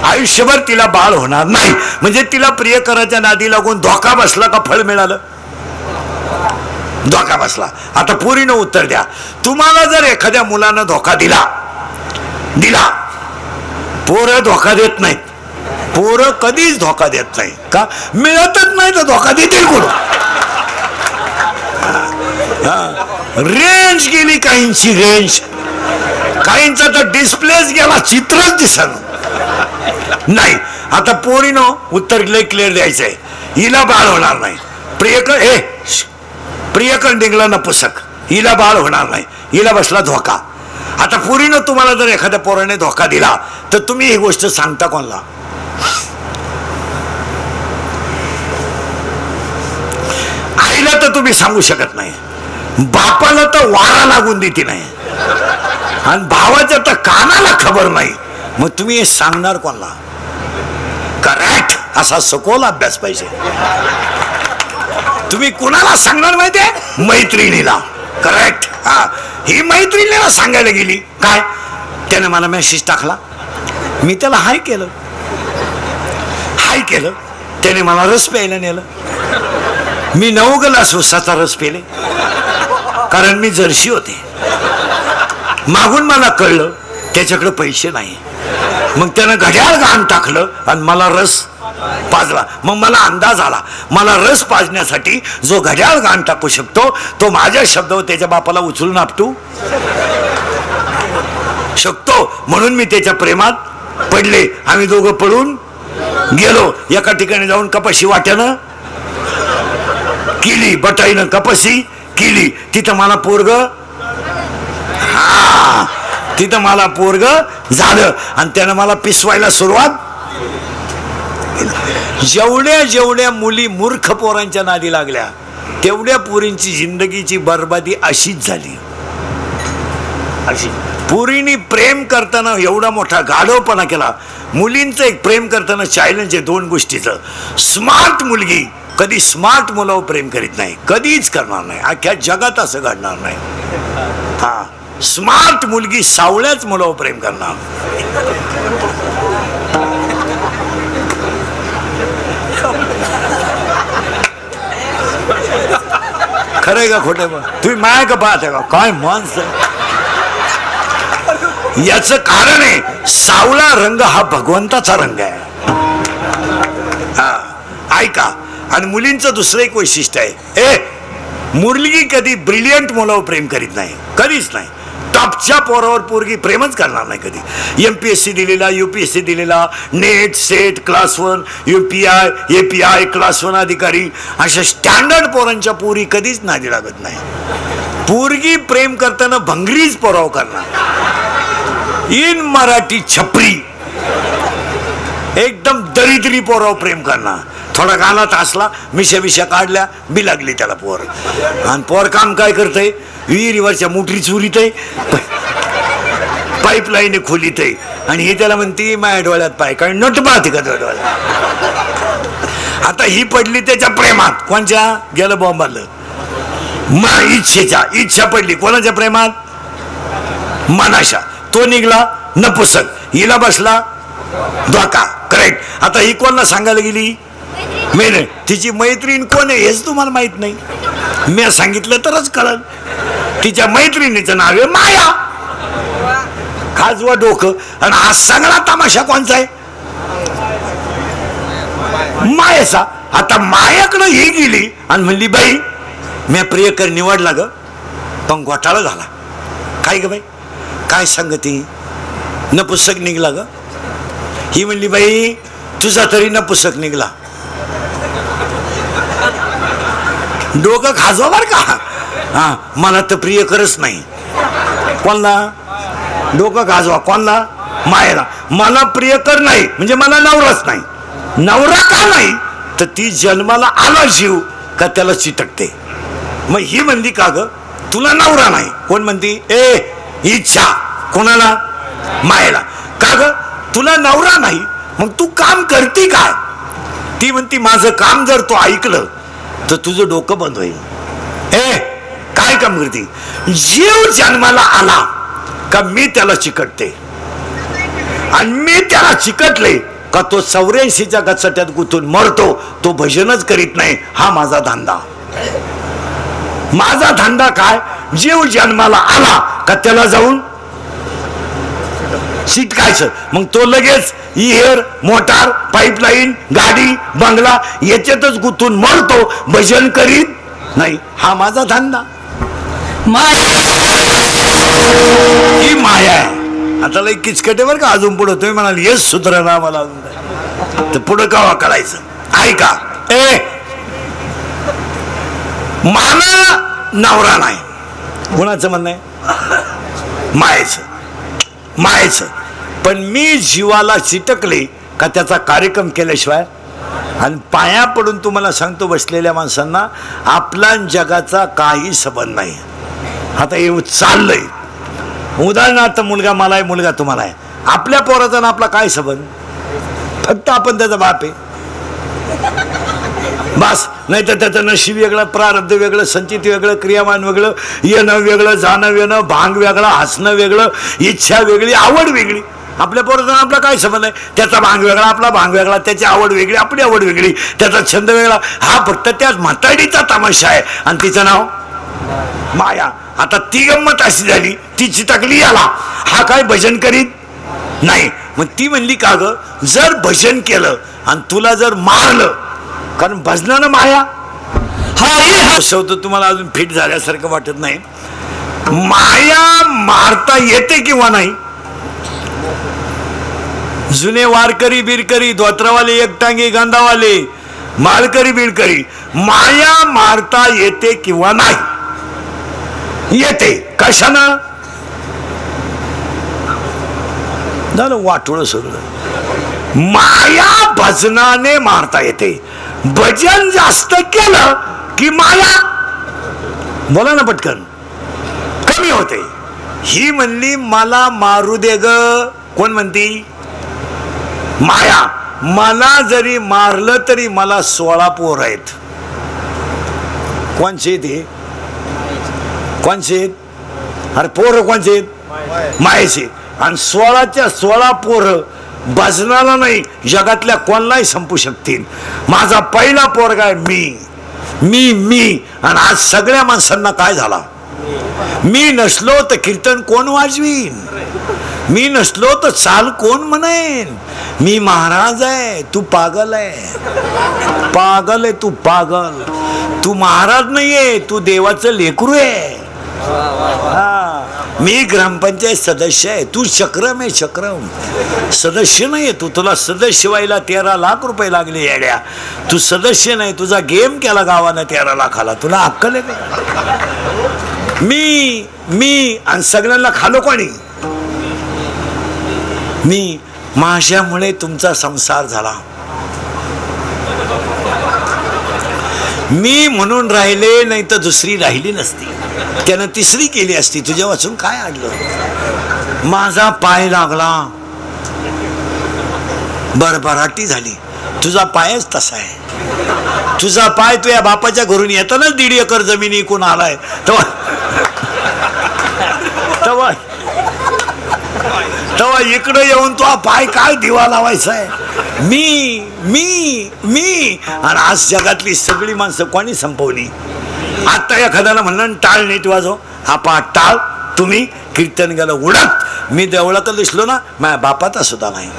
आयुष्यभर तिला बाळ होणार नाही. म्हणजे तिला प्रियकराच्या नादी लागून धोका बसला का फळ मिळालं? धोका बसला. आता पोरीनं उत्तर द्या. तुम्हाला जर एखाद्या मुलानं धोका दिला, पोरं धोका देत नाहीत. पोरं कधीच धोका देत नाही. का? मिळतच नाही तर धोका देतील कोण? रेंज गेली काहींची, रेंज काहींचा तर डिस्प्लेच गेला, चित्रच दिसत नाही. आता पोरीनं उत्तर लय क्लिअर द्यायचंय. हिला बाळ होणार नाही. प्रियकर निघला नपुसक, हिला बाळ होणार नाही, हिला बसला धोका. आता पोरीनं तुम्हाला जर एखाद्या पोराने धोका दिला तर तुम्ही ही गोष्ट सांगता कोणाला? आईला तर तुम्ही सांगू शकत नाही, बापाला तर वारा लागून देते नाही, आणि भावाच्या तर कानाला खबर नाही. मग तुम्ही हे सांगणार कोणाला? करेक्ट. असा सखोल अभ्यास पाहिजे. तुम्ही कुणाला सांगणार माहितीये? मैत्रिणीला. करेक्ट. ही मैत्रिणीला सांगायला गेली. काय? त्याने मला मेसेज टाकला, मी त्याला हाय केलं, त्याने मला रस प्यायला नेलं, मी 9 ग्लास उसाचा रस पेले, कारण मी जर्शी होते. मागून मला कळलं त्याच्याकडे पैसे नाही, मग त्यानं घड्याळ घाण टाकलं आणि मला रस पाजला. मग मला अंदाज आला, मला रस पाजण्यासाठी जो घड्याळ घाण टाकू शकतो तो माझ्या शब्दावर त्याच्या बापाला उचलून आपटू शकतो. म्हणून मी त्याच्या प्रेमात पडले. आम्ही दोघं पळून गेलो. एका ठिकाणी जाऊन कपाशी वाट्यानं केली, बटाईनं कपाशी केली. तिथं मला पोरग झालं आणि त्यानं मला पिसवायला सुरुवात. जेवढ्या मुली मूर्ख पोरांच्या नादी लागल्या तेवढ्या पोरींची जिंदगीची बर्बादी अशीच झाली. अशी पोरींनी प्रेम करताना एवढा मोठा गाढवपणा केला. मुलींचं एक प्रेम करताना चॅलेंज आहे 2 गोष्टीचं. स्मार्ट मुलगी कधी स्मार्ट मुलावर प्रेम करीत नाही, कधीच करणार नाही, अख्ख्या जगात असं घडणार नाही. स्मार्ट मुलगी सावळ्याच मुलावर प्रेम करणार. खरंय का खोटं? तुम्ही माया का पाहता का? काय माणसं. याचं कारण आहे सावळा रंग हा भगवंताचा रंग आहे. ऐका. आणि मुलींचं दुसरं एक वैशिष्ट्य आहे, मुलगी कधी ब्रिलियंट मुलावर प्रेम करीत नाही, कधीच नाही. टॉपच्या पोरावर पोरगी प्रेमच करणार नाही कधी. MPSC दिलेला, UPSC दिलेला, net set class 1, UPI API class 1 अधिकारी, अशा स्टँडर्ड पोरांच्या पोरी कधीच नादी लागत नाही. पोरगी प्रेम करताना भंगरीच पोराव करणार. इन मराठी छपरी एकदम दरिद्री पोराव प्रेम करणार. थोडा गालात असला, मिशा काढल्या, बी लागली त्याला पोर. आणि पोर काम काय करतय? विहिरीवरच्या मोटरी चुरीत आहे, पाईपलाईन खोलीत आहे, आणि हे त्याला म्हणते माझ्या डोळ्यात पाय काय नट पाहते का डोळ्यात. आता ही पडली त्याच्या प्रेमात. कोणच्या? गेलं बॉम्बालं. इच्छा पडली कोणाच्या प्रेमात? मनाशा. तो निघला नपुसक, हिला बसला धोका. करेक्ट. आता ही कोणाला सांगायला गेली? मेन. तिची मैत्रीण कोण आहे हेच तुम्हाला माहित नाही. मी सांगितलं तरच कळलं. तिच्या मैत्रिणीचं नाव आहे माया. खाजवा डोकं. आणि हा सगळा तमाशा कोणचा आहे? मायाचा. आता मायाकडं ही गेली आणि म्हणली बाई मी प्रियकर निवडला ग, पण घोटाळा झाला. काय ग बाई? काय सांगती? नपुसक निघला ग. ही म्हणली बाई तुझा तरी नपुसक निघला. डोकं खाजवा बर का. मला तर प्रियकरच नाही. कोणला? डोकं खाजवा. कोणला? मायला. मला प्रियकर नाही म्हणजे मला नवराच नाही. नवरा का नाही? तर ती जन्माला आला जीव का त्याला चिटकते. मग ही म्हणली का ग तुला नवरा नाही? कोण म्हणती? इच्छा. कोणाला? मायला. का ग तुला नवरा नाही मग तू काम करती काय? ती म्हणती माझं काम जर तू ऐकलं तर तुझं डोकं बंद होईल. काय काम करते? जीव जन्माला आला का मी त्याला चिकटते. आणि मी त्याला चिकटले का तो 84च्या गचट्यात गुंतून मरतो, तो भजनच करीत नाही. हा माझा धंदा. माझा धंदा काय? जीव जन्माला आला का त्याला जाऊन शिटकायचं. मग तो लगेच इयर, मोटार, पाईपलाईन, गाडी, बंगला याच्यातच गुंतून मरतो, भजन करीत नाही. हा माझा धंदा. ही माया आहे. आता लई किचकटे बरं का. अजून पुढे तुम्ही म्हणाल येस सुधारणा मला अजून, तर पुढे कावा करायचं. ऐका, मला नवरा नाही. कोणाचं म्हणणं आहे? मायेचं. पण मी जीवाला चिटकले का त्याचा कार्यक्रम केल्याशिवाय. आणि पाया पडून तुम्हाला सांगतो बसलेल्या माणसांना, आपला जगाचा काही संबंध नाही. आता हे चाललंय. उदाहरणार्थ मुलगा मला आहे, मुलगा तुम्हाला आहे. आपल्या पोराचा ना आपला काय संबंध? फक्त आपण त्याचा बाप आहे बस. नाही तर त्याचं नशीब वेगळं, प्रारब्ध वेगळं, संचित वेगळं, क्रियामान वेगळं, येणं वेगळं, जाणं वेगळं, भांग वेगळं, हसणं वेगळं, इच्छा वेगळी, आवड वेगळी. आपल्या पोराचा आपला काय संबंध आहे? त्याचा भांग वेगळा, आपला भांग वेगळा, त्याची आवड वेगळी, आपली आवड वेगळी, त्याचा छंद वेगळा. हा फक्त त्या म्हाताडीचा तमाशा आहे. आणि तिचं नाव माया. आता ती गंमत अशी झाली, ती चिटकली याला. हा काय भजन करीत नाही. मग ती म्हणली का ग, जर भजन केलं आणि तुला जर मारलं, कारण भजनानं माया. हा शब्द तुम्हाला अजून फिट झाल्यासारखं वाटत नाही. माया मारता येते किंवा नाही? जुने वारकरी बिरकरी, धोत्रवाले, एकटांगी, गांधावाले, माळकरी बिळकरी, माया मारता येते किंवा नाही? येते. कशानं? झालं वाटोळं सगळं. माया भजनाने मारता येते. भजन जास्त केलं की माया, बोला ना पटकन, कमी होते. ही म्हणली मला मारू दे ग. कोण म्हणती? माया. मला जरी मारलं तरी मला 16 पोर आहेत. कोणचे ते? कोणचे? अरे पोरं कोणचे? मायेचे. आणि 16च्या 16 पोरं भजनाला नाही, जगातल्या कोणालाही संपू शकतील. माझा पहिला पोरगा आहे मी मी मी. आणि आज सगळ्या माणसांना काय झाला? मी नसलो तर कीर्तन कोण वाजवीन? मी नसलो तर चाल कोण म्हणेन? मी महाराज आहे, तू पागल आहे. पागल आहे तू, पागल. तू महाराज नाहीये, तू देवाचं लेकरू आहे. मी ग्रामपंचायत सदस्य आहे, तू चक्रम आहे. चक्रम सदस्य नाही तू. तुला सदस्य व्हायला 13 लाख रुपये लागले येड्या. तू सदस्य नाही, तुझा गेम केला गावानं 13 लाखाला. तुला अक्कल आहे का? मी आणि सगळ्यांना खालो कोणी? मी. माझ्यामुळे तुमचा संसार झाला. मी म्हणून राहिले, नाही तर दुसरी राहिली नसती. त्यानं तिसरी केली असती. तुझ्या वाचून काय अडलं? माझा पाय लागला, बरबराटी झाली. तुझा पायच तसा आहे. तुझा पाय तुझ्या बापाच्या घरून येतानाच 1.5 एकर जमीन इकून आलाय. तेव्हा इकडे येऊन तो पाय काय दिवा लावायचा आहे? मी. आणि आज जगातली सगळी माणसं कोणी संपवली? आता एखाद्याला म्हणणं टाळ नीट वाजव. हा पा टाळ. तुम्ही कीर्तन गेलं उडत. मी देवळात दिसलो ना, माझ्या बापाचा सुद्धा नाही.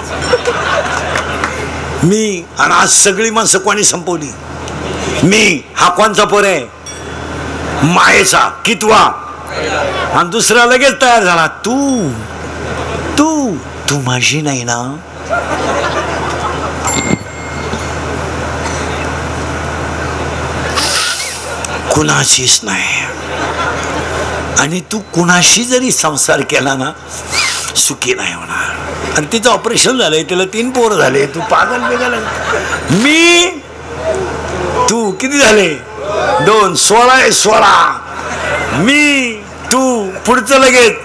मी. आणि आज सगळी माणसं कोणी संपवली? मी. हा कोणचा पोर आहे? मायेचा. कितवा? आणि दुसरा लगेच तयार झाला. तू माझी नाही ना? कुणाशीच नाही. आणि तू कुणाशी जरी संसार केला ना, सुखी नाही होणार. आणि तिचं ऑपरेशन झालंय, तिला 3 पोरं झाले. तू पागल वेगळा. मी. तू किती झाले? 2. 16 आहे. 16. मी. तू. पुढचं लगेच